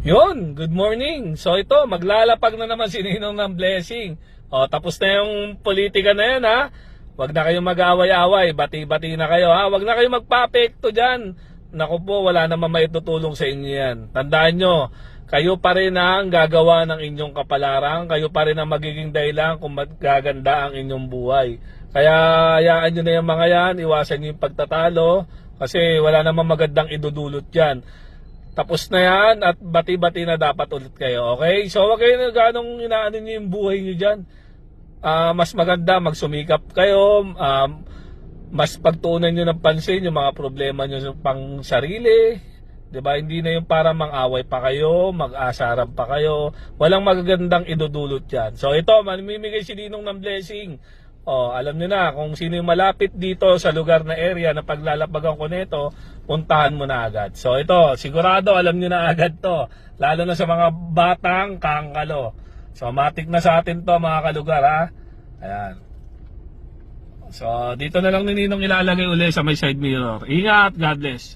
Yun, good morning. So ito, maglalapag na naman si Ninong ng blessing. O, tapos na yung politika na yan, ha. Huwag na kayong mag-away-away, bati-bati na kayo, ha. Huwag na kayong magpa-apekto dyan. Naku po, wala naman maitutulong sa inyo yan. Tandaan nyo, kayo pa rin ang gagawa ng inyong kapalaran. Kayo pa rin ang magiging dahilan kung magaganda ang inyong buhay. Kaya hayaan nyo na yung mga yan, iwasan nyo yung pagtatalo. Kasi wala namang magandang idudulot yan. Tapos na yan at bati-bati na dapat ulit kayo, okay? So wag kayo na ganong inaano nyo yung buhay nyo dyan. Mas maganda magsumikap kayo, mas pagtuunan nyo ng pansin yung mga problema nyo pang sarili. Diba? Hindi na yung para mang-away pa kayo, mag-asaran pa kayo. Walang magagandang idudulot yan. So ito, mamimigay si Ninong ng blessing. Alam niyo na kung sino yung malapit dito sa lugar na area na paglalapagan ko nito, puntahan mo na agad. So ito, sigurado alam niyo na agad to, lalo na sa mga batang kangkalo. So matik na sa atin to mga kalugar, ha. Ayan. So dito na lang ni Ninong ilalagay uli sa may side mirror. Ingat, God bless.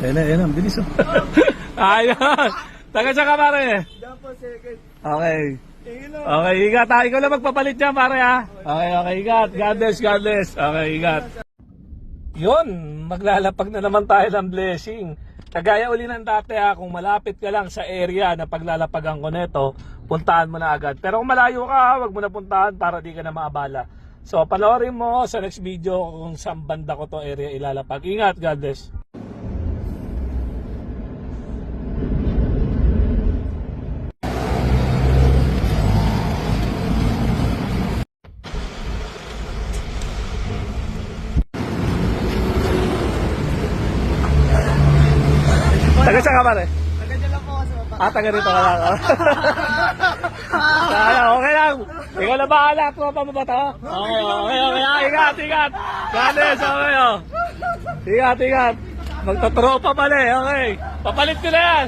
Ayan, bilis. Ayun. Taga siya ka, pare. Diyan po, second. Okay. Okay, ingat ha. Ikaw lang magpapalit dyan, pare, ha. Okay, ingat. God bless, God bless. Okay, ingat. Yun, maglalapag na naman tayo ng blessing. Kagaya uli ng dati, ha. Kung malapit ka lang sa area na paglalapagan ko neto, puntahan mo na agad. Pero kung malayo ka, ha, wag mo na puntahan para di ka na maabala. So, panoorin mo sa next video kung saan banda ko to area ilalapag. Ingat, God bless. Taga saan ka, pare? Taga dyan lang po kasi baba. Taga rito ka lang. Okay lang. Ikaw na bahala. Tropa mo ba to? Okay. Ingat. Ganes, okay, oh. Ingat. Magtatropa pala, okay. Papalit ko na yan.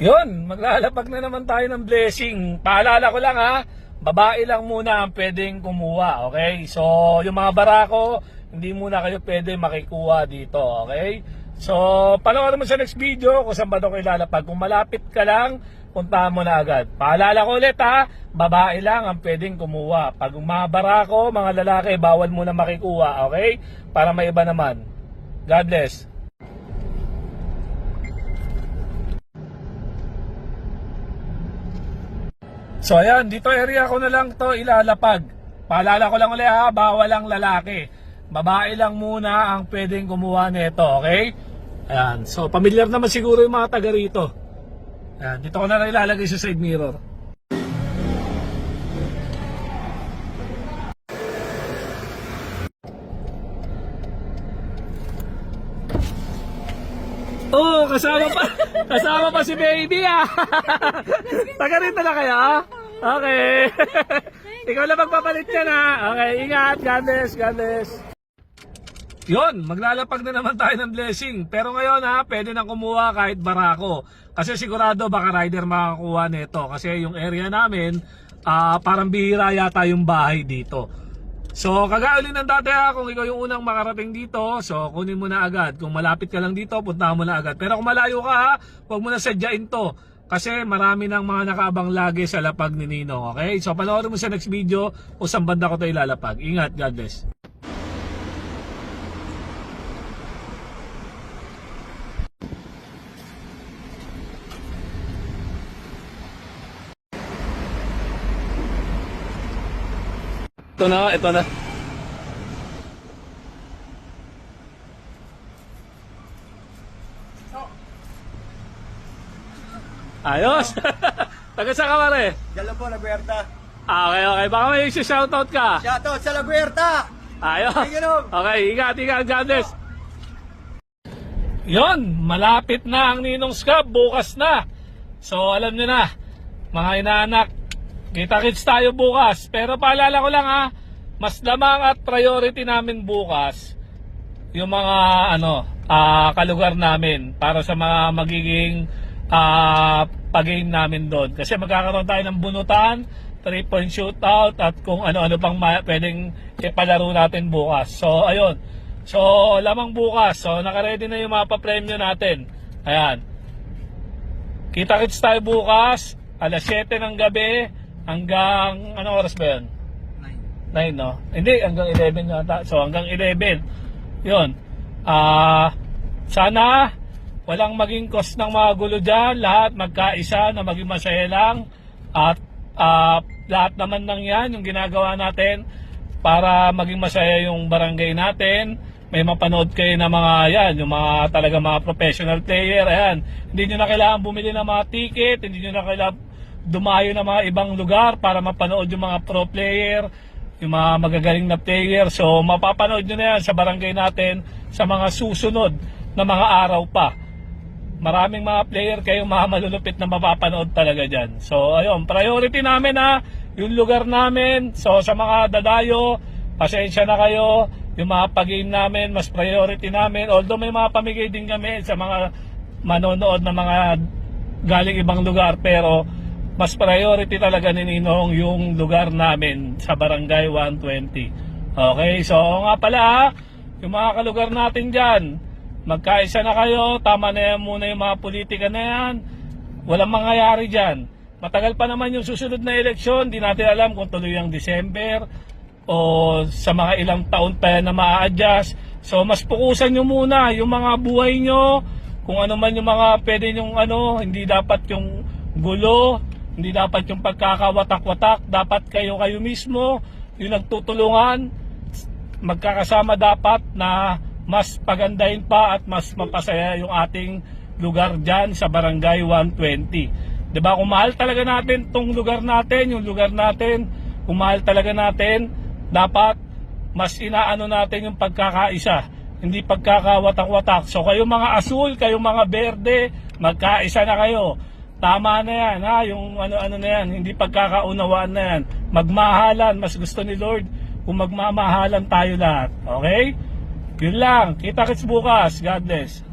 Yun, maglalapag na naman tayo ng blessing. Paalala ko lang, ha. Babae lang muna ang pwedeng kumuha, okay? So, yung mga barako, hindi muna kayo pwede makikuha dito, okay? So, panoorin mo sa next video kung saan ba ito kayo lalapag. Kung malapit ka lang, puntahan mo na agad. Paalala ko ulit, ha, babae lang ang pwedeng kumuha. Pag mga barako, mga lalaki, bawal muna makikuha, okay? Para may iba naman. God bless. So ayan, dito area ko na lang to ilalapag. Paalala ko lang ulit, ha, bawal ang lalaki. Babae lang muna ang pwedeng kumuha nito, okay? Ayan, so familiar naman siguro yung mga taga rito. Ayan, dito ko na lang ilalagay sa side mirror. Oh, kasama pa si baby, ah. Taga rito na kayo, ah? Okay. Ikaw lang magpapalit yan, ha. Okay, ingat. God bless. Yun, maglalapag na naman tayo ng blessing. Pero ngayon, ha, pwede nang kumuha kahit barako. Kasi sigurado baka rider makakuha nito. Kasi yung area namin, parang bihira yata yung bahay dito. So, kagaya ulit ng dati, ha, kung ikaw yung unang makarating dito, so kunin mo na agad. Kung malapit ka lang dito, puntahan mo na agad. Pero kung malayo ka, ha, huwag mo na sadyain to. Kasi marami ng mga nakaabang lagi sa lapag ni Ninong, okay? So, panoorin mo sa next video kung saan banda ko ito ilalapag. Ingat, God bless. Ito na. Ayos. Taga saan ka, pare? Dyan lang po, La Guerta. Okay. Baka may shoutout ka. Shoutout sa La Guerta! Ayos. Sige, Nom. Okay, ingat. God bless. Yun, malapit na ang Ninong Scab. Bukas na. So, alam nyo na, mga inaanak, kita-kits tayo bukas. Pero paalala ko lang, ha, mas lamang at priority namin bukas yung mga kalugar namin para sa mga magiging pag-game namin doon. Kasi magkakaroon tayo ng bunutan 3-point shootout at kung ano-ano pang pwedeng ipalaro natin bukas. So, ayun. So, lamang bukas. So, nakaready na yung mga papremyo natin. Ayan. Kita-kits tayo bukas, alas 7 ng gabi, hanggang, anong oras ba yun? 9, no? Hindi, hanggang 11 yata. So, hanggang 11. Yun. Sana, walang maging cause ng mga gulo dyan. Lahat magkaisa na maging masaya lang. At, lahat naman ng yan, yung ginagawa natin para maging masaya yung barangay natin. May mapanood kayo na mga yan, yung mga talaga mga professional player. Ayan, hindi nyo na kailangan bumili ng mga ticket, hindi nyo na kailangan dumayo ng mga ibang lugar para mapanood yung mga pro player, yung mga magagaling na player. So mapapanood nyo na yan sa barangay natin sa mga susunod na mga araw pa. Maraming mga player kayong mga malulupit na mapapanood talaga dyan. So ayun, priority namin yung lugar namin. So sa mga dadayo, pasensya na kayo. Yung mga pag-game namin, mas priority namin. Although may mga pamigay din kami sa mga manonood na mga galing ibang lugar. Pero mas priority talaga ni Ninong yung lugar namin sa Barangay 120. Okay, so nga pala yung mga kalugar natin dyan, magkaisa na kayo. Tama na yan muna yung mga politika na yan. Walang mangyayari dyan. Matagal pa naman yung susunod na eleksyon. Di natin alam kung tuloy ang December o sa mga ilang taon pa yan na ma-adjust. So mas pukusan nyo muna yung mga buhay nyo, kung ano man yung mga pwede nyong hindi dapat yung gulo, hindi dapat yung pagkakawatak-watak, dapat kayo mismo yung nagtutulungan, magkakasama dapat na mas pagandahin pa at mas mapasaya yung ating lugar dyan sa Barangay 120. Diba, kung mahal talaga natin tong lugar natin, yung lugar natin, kung mahal talaga natin, dapat mas inaano natin yung pagkakaisa, hindi pagkakawatak-watak. So kayong mga asul, kayong mga berde, magkaisa na kayo. Tama na yan, yung ano na yan, hindi pagkakaunawaan na yan. Magmahalan, mas gusto ni Lord kung magmamahalan tayo lahat. Okay? Yun lang, kita-kits bukas. God bless.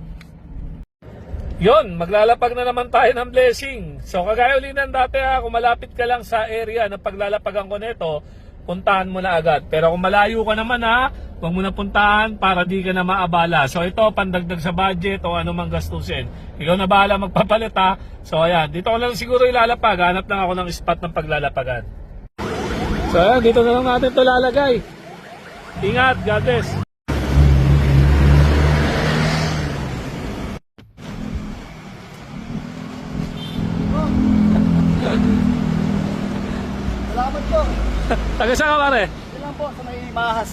Yun, maglalapag na naman tayo ng blessing. So kagaya uli ng dati kung malapit ka lang sa area ng paglalapagan ko nito, puntahan mo na agad. Pero kung malayo ka naman huwag mo na puntahan para di ka na maabala. So ito, pandagdag sa budget o anumang gastusin. Ikaw na bahala magpapalit So ayan, dito ko lang siguro ilalapag. Hanap lang ako ng spot ng paglalapagan. So ayan, dito na lang natin ito lalagay. Ingat, God bless. Salamat po. Taga saan ka pare? Yun lang po sa may Mahas.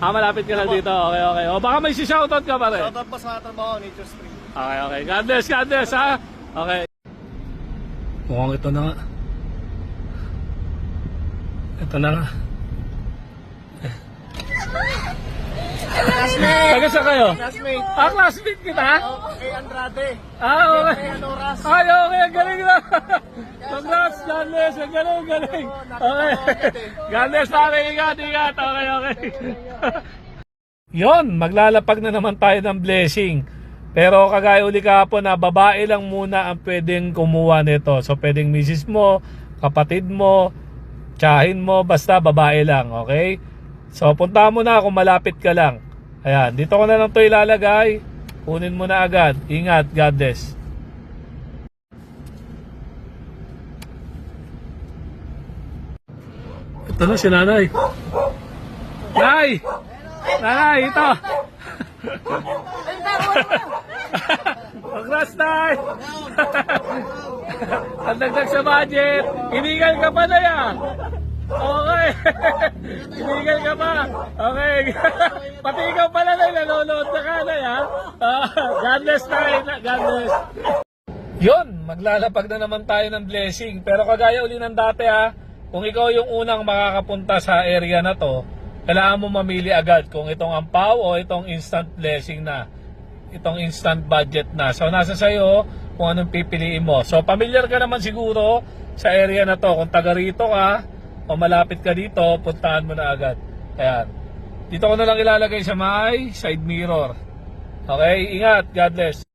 Malapit ka lang dito. Okay, okay. O baka may si-shoutout ka pare. Shoutout po sa trabaho, Nature Spring. Okay, okay. God bless Okay. Mukhang ito na nga. Ito na nga. Classmate! Taga saan kayo? Classmate! Classmate kita? Kay Andrade. Okay. Kay Anoras. Ay, okay. Ang galing na. Congrats, God bless. Ang galing. Okay. God bless pare. Ingat. Okay, okay. Yon, maglalapag na naman tayo ng blessing. Pero kagaya uli kahapon babae lang muna ang pwedeng kumuha nito. So pwedeng misis mo, kapatid mo, tsahin mo, basta babae lang, okay? So punta mo na kung malapit ka lang. Ayan, dito ko na lang ito ilalagay. Kunin mo na agad. Ingat, God bless. Ito na si nanay. Nanay, ito. Congrats, Tay! Ang dagdag sa budget. Inigal ka pa na yan. Okay. Inigal ka pa. Okay. Pati ikaw pala na nanonood na ka na yan. God bless, Tay. God bless. Yun, maglalapag na naman tayo ng blessing. Pero kagaya uli ng dati kung ikaw yung unang makakapunta sa area na to, kailangan mo mamili agad kung itong ampaw o itong instant blessing na. Itong instant budget na. So nasa sayo kung anong pipiliin mo. So familiar ka naman siguro sa area na to. Kung taga rito ka o malapit ka dito, puntahan mo na agad. Ayan. Dito ko na lang ilalagay sa may side mirror. Okay, ingat. God bless.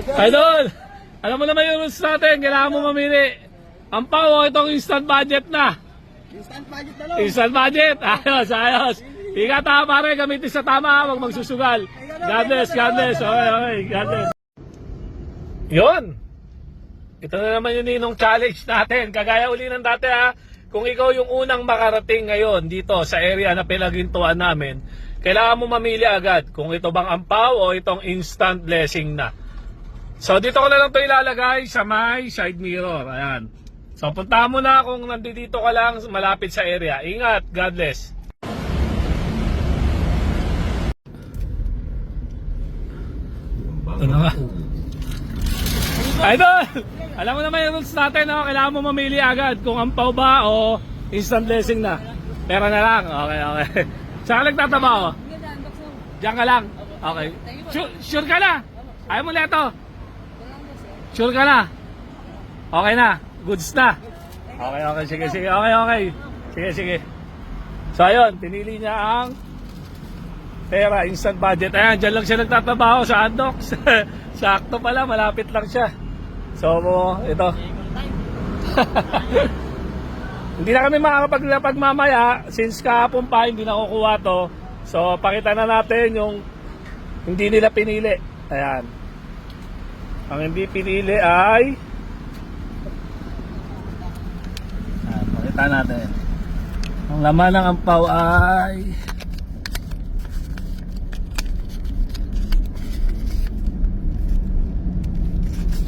Idol, alam mo naman yung rules natin, kailangan mo mamili. Ang pao, itong instant budget na. Instant budget na lang. Instant budget, ayos, ayos. Ingat ha pare, gamitin sa tama, huwag magsusugal. God bless, God bless. Okay, God bless. Yun. Ito na naman yung ninong challenge natin. Kagaya uli ng dati ha. Kung ikaw yung unang makarating ngayon dito sa area na pinagintuan namin, kailangan mo mamili agad kung ito bang ampaw o itong instant blessing na. So dito ko na lang ito ilalagay sa my side mirror. Ayan. So punta mo na kung nandito ka lang malapit sa area. Ingat. God bless. Ito na nga. Idol! Alam mo naman yung rules natin, no? Kailangan mo mamili agad kung ampaw ba o instant blessing na. Pera na lang. Okay, okay. Saan ka nagtatabaho? Diyan ka lang. Okay. Sure ka na? Ayaw mo leto? Sure ka na? Okay na? Goods na? Okay, okay. Sige, sige. Okay, okay. Sige, sige. So, ayun. Pinili niya ang pera, instant budget. Ayan, dyan lang siya nagtatabaho sa Andox. Sakto pala, malapit lang siya. So, ito. Hindi na kami makakapaglapag mamaya since kahapon pa hindi nakukuha to. So, pakita na natin yung hindi nila pinili. Ayan. Ang hindi pinili ay ayan, pakita natin. Ang laman ng ampaw ay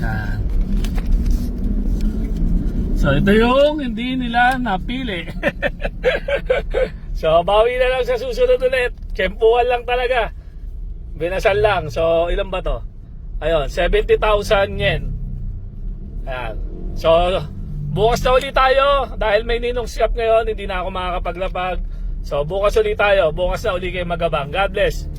ayan. So ito yung hindi nila napili. So bawi na lang sa susunod ulit. Tsempuhan lang talaga. Binasal lang. So ilan ba to? Ayun, 70,000 yen. Ayan. So bukas na ulit tayo. Dahil may ninong scap ngayon, hindi na ako makakapaglapag. So bukas ulit tayo. Bukas na ulit kayo magabang. God bless.